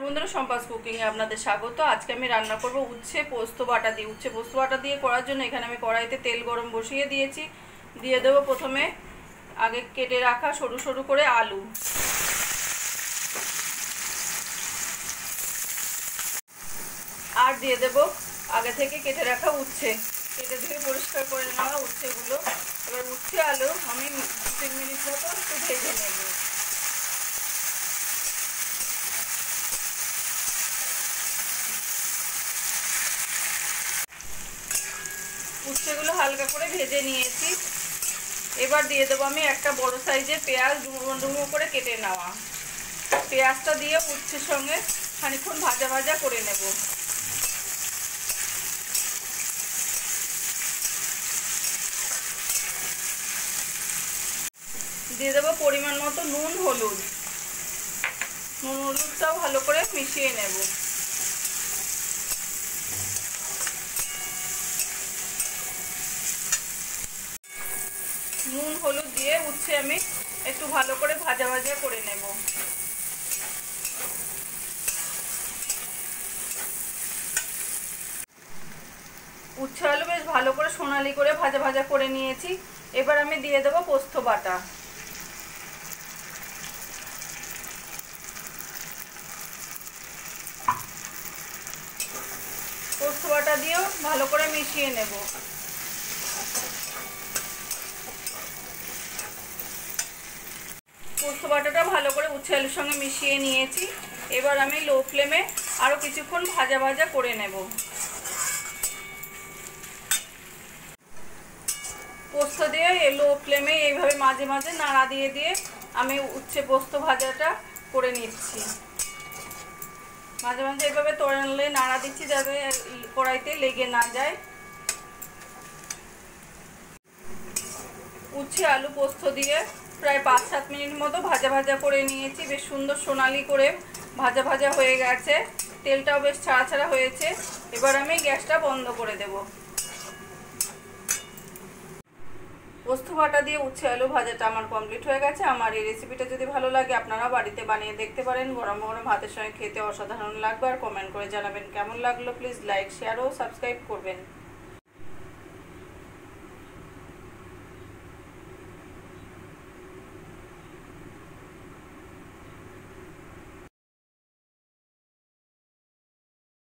বন্ধুরা, সম্পাস কুকিংয়ে আপনাদের স্বাগত। আজকে আমি রান্না করব উচ্ছে পোস্ত বাটা দিয়ে। উচ্ছে পোস্ত বাটা দিয়ে করার জন্য এখানে আমি কড়াইতে তেল গরম বসিয়ে দিয়েছি। দিয়ে দেবো প্রথমে আগে কেটে রাখা সরু সরু করে আলু, আর দিয়ে দেবো আগে থেকে কেটে রাখা উচ্ছে, কেটে ধুয়ে পরিষ্কার করে নেওয়া উচ্ছেগুলো। এবার উচ্ছে আলু আমি 2-3 মিনিট মতো একটু ভেজে নেব। উচ্ছেগুলো হালকা করে ভেজে নিয়েছি। এবার দিয়ে দেবো আমি একটা বড় সাইজের পেঁয়াজ ডুমো ডুমো করে কেটে নেওয়া। পেঁয়াজটা দিয়ে উচ্ছের সঙ্গে খানিকক্ষণ ভাজা ভাজা করে নেব। দিয়ে দেবো পরিমাণ মতো নুন হলুদ। নুন হলুদটাও ভালো করে মিশিয়ে নেব। নুন হলুদ দিয়ে উচ্ছে আমি একটু ভালো করে ভাজা ভাজা করে নেব। উচ্ছে আলু বেশ ভালো করে সোনালি করে ভাজা ভাজা করে নিয়েছি। এবার আমি দিয়ে দেবো পোস্ত বাটা। পোস্ত বাটা দিয়েও ভালো করে মিশিয়ে নেব। পোস্ত বাটাটা ভালো করে উচ্ছে আলুর সঙ্গে মিশিয়ে নিয়েছি। এবার আমি লো ফ্লেমে আরও কিছুক্ষণ ভাজা ভাজা করে নেব। পোস্ত দিয়ে লো ফ্লেমে এইভাবে মাঝে মাঝে নাড়া দিয়ে দিয়ে আমি উচ্ছে পোস্ত ভাজাটা করে নিচ্ছি। মাঝে মাঝে এইভাবে তোড়ালে নাড়া দিচ্ছি যাতে কড়াইতে লেগে না যায়। উচ্ছে আলু পোস্ত দিয়ে প্রায় 5-7 মিনিট মতো ভাজা ভাজা করে নিয়েছি। বেশ সুন্দর সোনালি করে ভাজা ভাজা হয়ে গেছে, তেলটাও বেশ ছাড়া ছাড়া হয়েছে। এবার আমি গ্যাসটা বন্ধ করে দেব। পোস্ত বাটা দিয়ে উচ্ছে আলু ভাজাটা আমার কমপ্লিট হয়ে গেছে। আমার এই রেসিপিটা যদি ভালো লাগে আপনারা বাড়িতে বানিয়ে দেখতে পারেন। গরম গরম ভাতের সঙ্গে খেতে অসাধারণ লাগবে। আর কমেন্ট করে জানাবেন কেমন লাগলো। প্লিজ লাইক, শেয়ার ও সাবস্ক্রাইব করবেন।